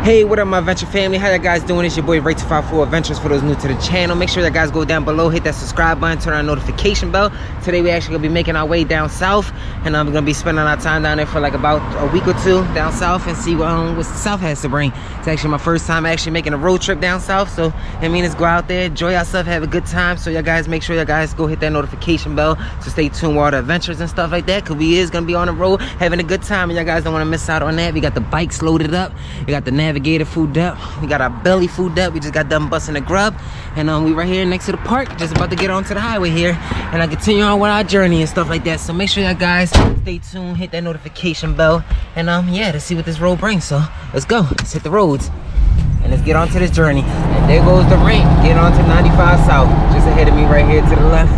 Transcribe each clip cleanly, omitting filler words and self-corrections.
Hey, what up my adventure family? How you guys doing? It's your boy Ray254 Adventures. For those new to the channel, make sure that guys go down below, hit that subscribe button, turn on notification bell. Today we actually gonna be making our way down south, and I'm gonna be spending our time down there for like about a week or two down south and see what South has to bring. It's actually my first time actually making a road trip down south, so I mean, let's go out there, enjoy ourselves, have a good time. So y'all guys make sure y'all guys go hit that notification bell to stay tuned with all the adventures and stuff like that, because we is gonna be on the road having a good time, and y'all guys don't want to miss out on that. We got the bikes loaded up, we got the Navigator food up, we got our belly food up. We just got done busting the grub, and we right here next to the park, just about to get onto the highway here, and I continue on with our journey and stuff like that. So make sure y'all guys stay tuned, hit that notification bell, and yeah, to see what this road brings. So let's go, let's hit the roads and let's get onto this journey. And there goes the ramp, get onto 95 South, just ahead of me right here to the left.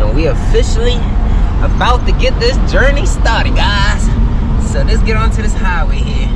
And we officially about to get this journey started, guys. So let's get onto this highway here.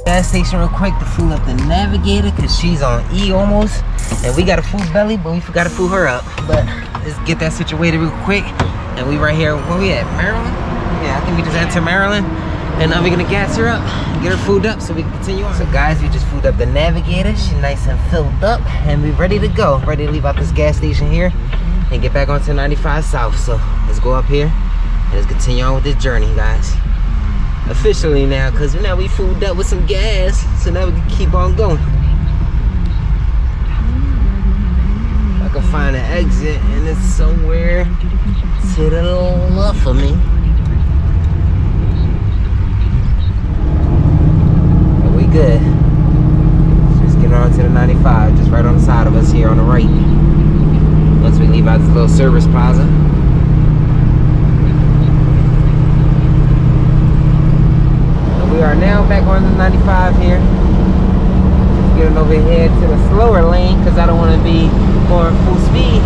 Gas station real quick to fuel up the Navigator, because she's on E almost, and we got a full belly, but we forgot to fuel her up. But let's get that situated real quick. And we right here, where we at, Maryland? Yeah, I think we just entered Maryland, and now we're gonna gas her up and get her fooled up so we can continue on. So guys, we just fooled up the Navigator. She's nice and filled up, and we're ready to go, ready to leave out this gas station here and get back onto 95 South. So let's go up here and let's continue on with this journey, guys. Officially now, because now we fooled up with some gas, so now we can keep on going. I can find an exit, and it's somewhere to the left of me. But we good. Just get on to the 95, just right on the side of us here on the right. Once we leave out this little service plaza. We are now back on the 95 here. Getting over here to the slower lane because I don't want to be going full speed.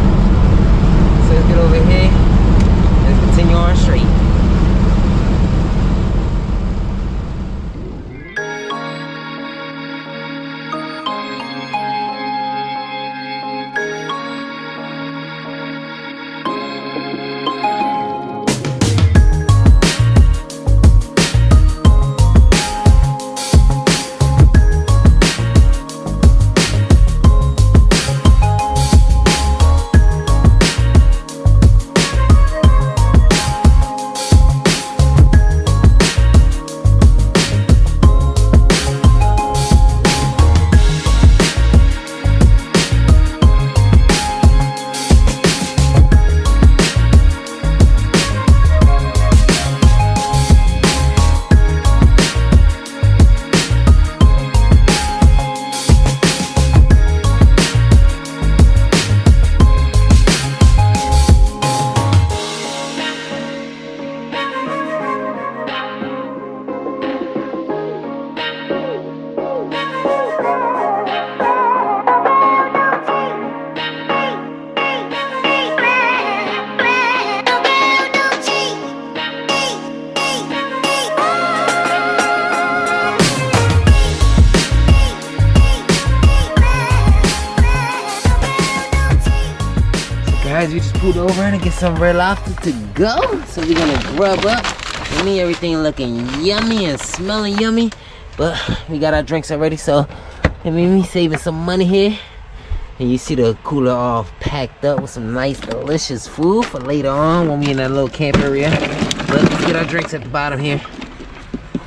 So let's get over here. Let's continue on straight. scoot over and get some Red Lobster to go. So we're gonna grub up. For me, everything looking yummy and smelling yummy. But we got our drinks already, so it made me saving some money here. And you see the cooler all packed up with some nice, delicious food for later on when we in that little camp area. But let's get our drinks at the bottom here.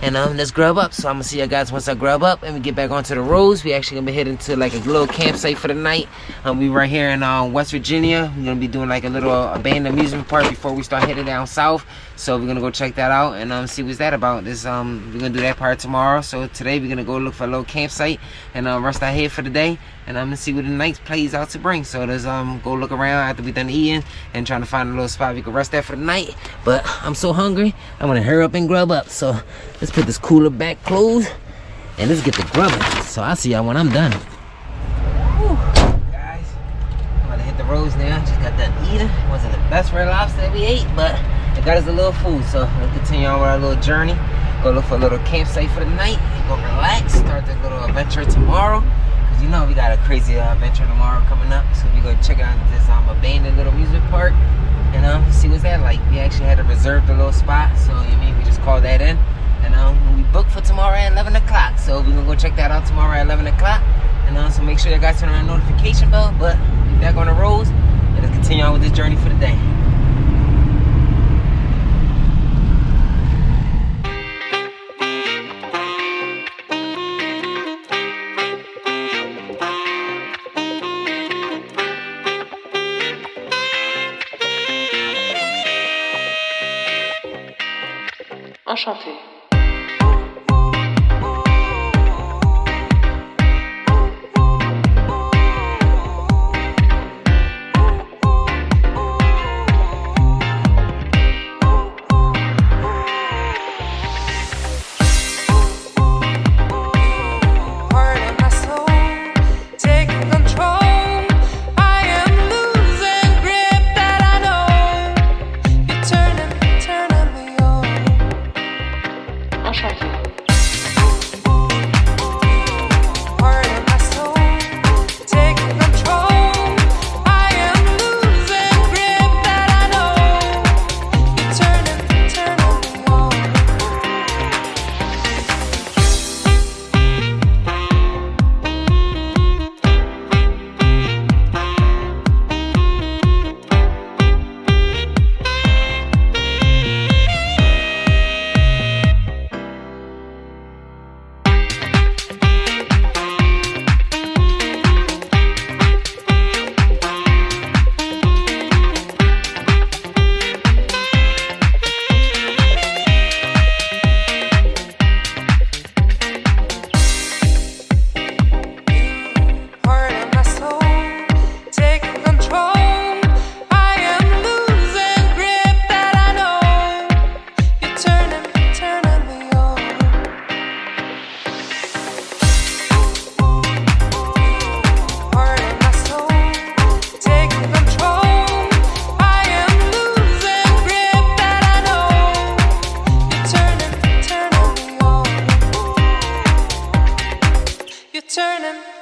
And let's grub up. So I'm gonna see you guys once I grub up and we get back onto the roads. We actually gonna be heading to like a little campsite for the night. We right here in West Virginia. We're gonna be doing like a little abandoned amusement park before we start heading down south. So we're gonna go check that out and see what's that about. This we're gonna do that part tomorrow. So today we're gonna go look for a little campsite and rest our head for the day. And I'm gonna see what the night plays out to bring. So let's go look around after we done eating and trying to find a little spot we can rest at for the night. But I'm so hungry, I'm gonna hurry up and grub up. So let's put this cooler back closed and let's get the grubbing. So I'll see y'all when I'm done. Whew. Guys, I'm gonna hit the roads now. Just got done eating. Wasn't the best Red Lobster that we ate, but it got us a little food. So let's continue on with our little journey. Go look for a little campsite for the night. Go relax. Start this little adventure tomorrow. You know we got a crazy adventure tomorrow coming up, so we're gonna check out this abandoned little amusement park and see what's that like. We actually had to reserve the little spot, so you mean we just called that in, and we booked for tomorrow at 11 o'clock. So we're gonna go check that out tomorrow at 11 o'clock, and so make sure you guys turn on the notification bell. But we're back on the roads, and let's continue on with this journey for the day. Enchanté.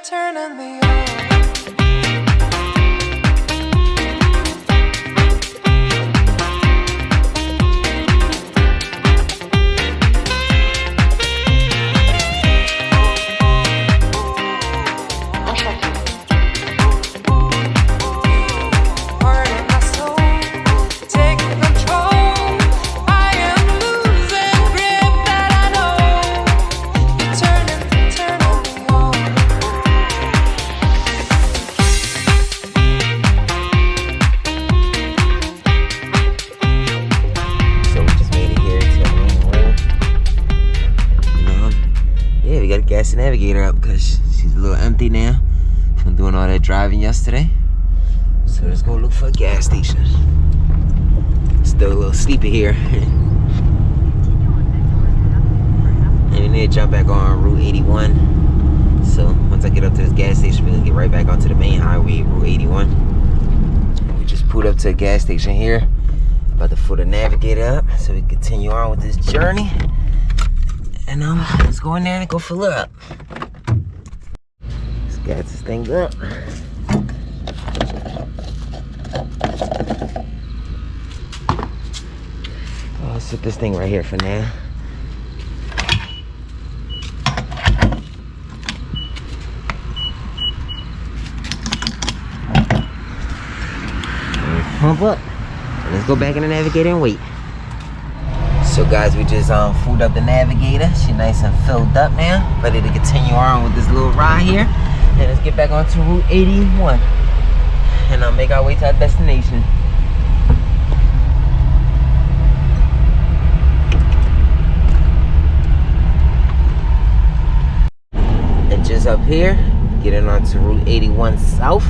Turning me on. Gas Navigator up because she's a little empty now from doing all that driving yesterday. So let's go look for a gas station. Still a little sleepy here. And we need to jump back on Route 81. So once I get up to this gas station, we're gonna get right back onto the main highway, Route 81. We just pulled up to a gas station here. About to pull the Navigator up so we can continue on with this journey. And let's go in there and go fill her up. Let's gas this thing up. I'll set this thing right here for now. Pump up. Let's go back in the Navigator and wait. So guys, we just filled up the Navigator. She's nice and filled up now. Ready to continue on with this little ride here. And let's get back onto Route 81. And I'll make our way to our destination. And just up here, getting onto Route 81 South.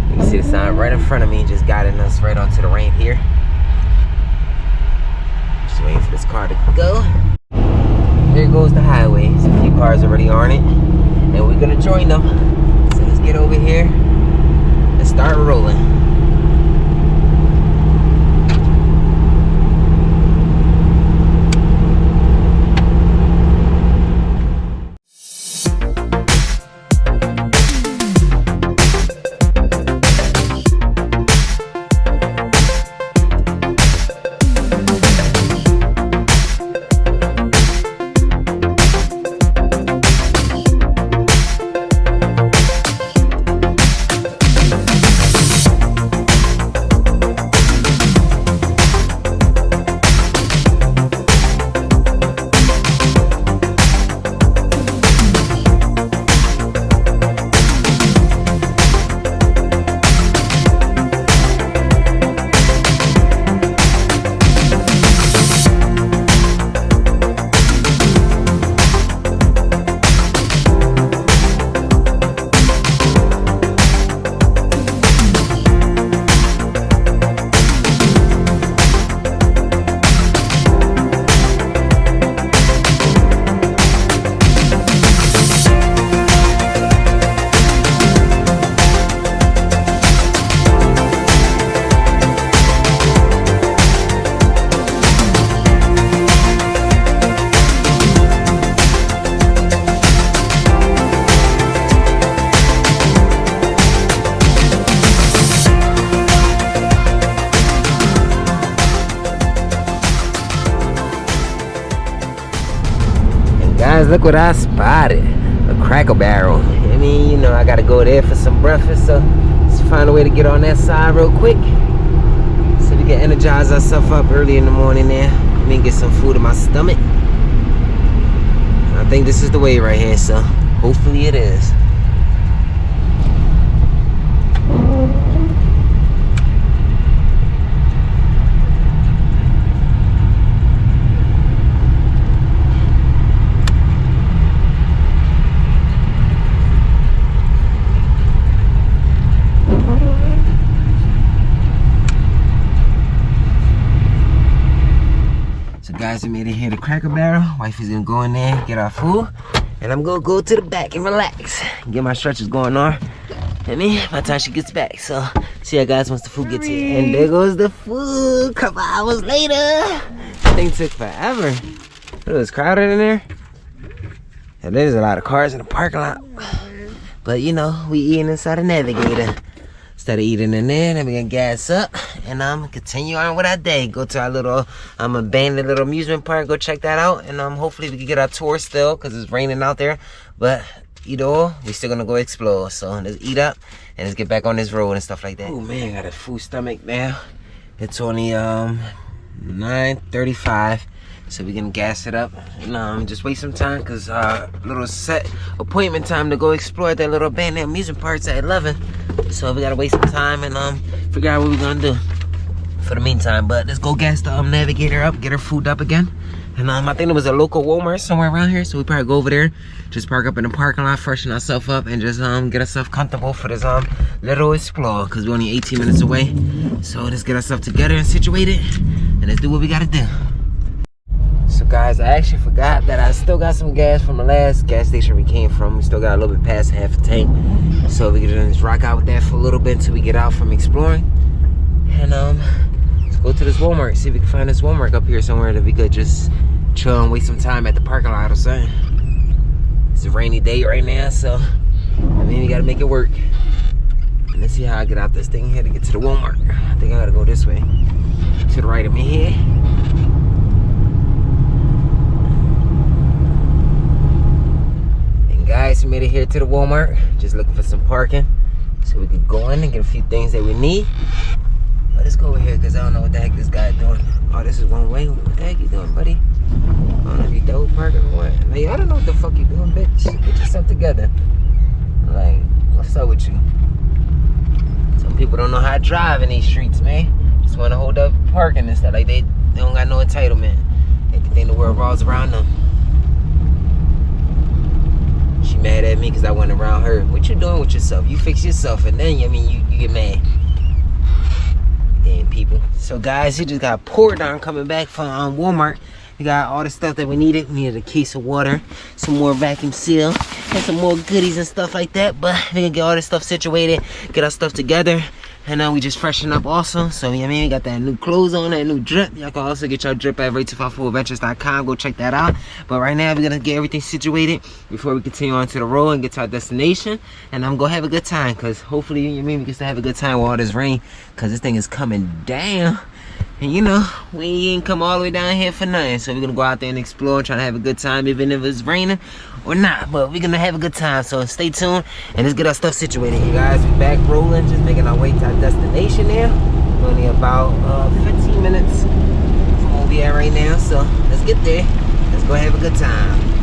You can see the sign right in front of me, just guiding us right onto the ramp here. Just waiting for this car to go. Here goes the highway. There's a few cars already on it, and we're gonna join them. So let's get over here and start rolling. Guys, look what I spotted. A Cracker Barrel. I mean, you know, I gotta go there for some breakfast, so let's find a way to get on that side real quick so we can energize ourselves up early in the morning there. I mean, get some food in my stomach. I think this is the way right here, so hopefully it is. Guys, we made it here to Cracker Barrel. Wife is gonna go in there, get our food, and I'm gonna go to the back and relax, get my stretches going on. I mean, by the time she gets back, so see you guys once the food gets here. And there goes the food. A couple hours later. That thing took forever. It was crowded in there. And there's a lot of cars in the parking lot. But you know, we eating inside a Navigator. Instead of eating in there, then we gonna gas up and continue on with our day. Go to our little abandoned little amusement park, go check that out, and hopefully we can get our tour still because it's raining out there. But either or, we still gonna go explore. So let's eat up and let's get back on this road and stuff like that. Oh man, I got a full stomach now. It's only 9:35. So we can gas it up and just waste some time because little set appointment time to go explore that little abandoned amusement park's at 11. So we gotta waste some time and figure out what we're gonna do for the meantime. But let's go gas the Navigator up, get her food up again. And I think there was a local Walmart somewhere around here, so we probably go over there, just park up in the parking lot, freshen ourselves up, and just get ourselves comfortable for this little explore because we're only 18 minutes away. So let's get ourselves together and situated, and let's do what we gotta do. So guys, I actually forgot that I still got some gas from the last gas station we came from. We still got a little bit past half a tank. So we can just rock out with that for a little bit until we get out from exploring. And let's go to this Walmart, see if we can find this Walmart up here somewhere that we could just chill and waste some time at the parking lot or something. It's a rainy day right now, so I mean we gotta make it work. Let's see how I get out this thing here to get to the Walmart. I think I gotta go this way. To the right of me here. And guys, we made it here to the Walmart. Just looking for some parking so we could go in and get a few things that we need. But let's go over here because I don't know what the heck this guy doing. Oh, this is one way. What the heck you doing, buddy? I don't know if you double parking or what. Like, I don't know what the fuck you doing, bitch. Get yourself together. Like, what's up with you? Some people don't know how to drive in these streets, man. Just want to hold up parking and stuff. Like, they don't got no entitlement. They think the world revolves around them. She mad at me because I went around her. What you doing with yourself? You fix yourself and then, I mean, you get mad. Damn people. So, guys, he just got poured on coming back from Walmart. We got all the stuff that we needed. We needed a case of water, some more vacuum seal, and some more goodies and stuff like that. But we can get all this stuff situated, get our stuff together, and then we just freshen up also. So, I mean, we got that new clothes on, that new drip. Y'all can also get your drip at Ray254adventures.com. Go check that out. But right now, we're going to get everything situated before we continue on to the road and get to our destination. And I'm going to have a good time because hopefully, I mean, we can still have a good time with all this rain because this thing is coming down. And you know, we ain't come all the way down here for nothing. So we're gonna go out there and explore, try to have a good time, even if it's raining or not. But we're gonna have a good time. So stay tuned and let's get our stuff situated. You guys, we back rolling, just making our way to our destination there. We're only about 15 minutes from where we at right now. So let's get there. Let's go have a good time.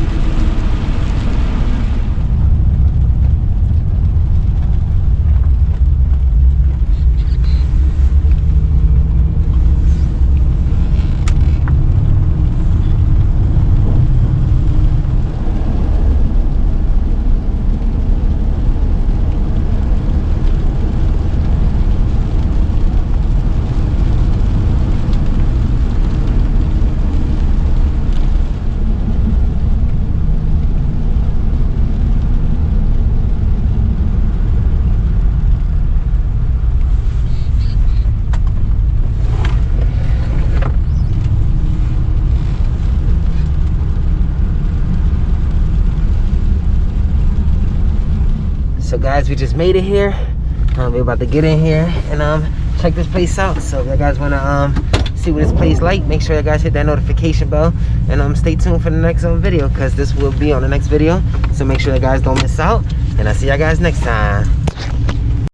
So guys, we just made it here. We're about to get in here and check this place out. So if you guys want to see what this place like, make sure you guys hit that notification bell and stay tuned for the next video because this will be on the next video. So make sure you guys don't miss out. And I'll see you guys next time.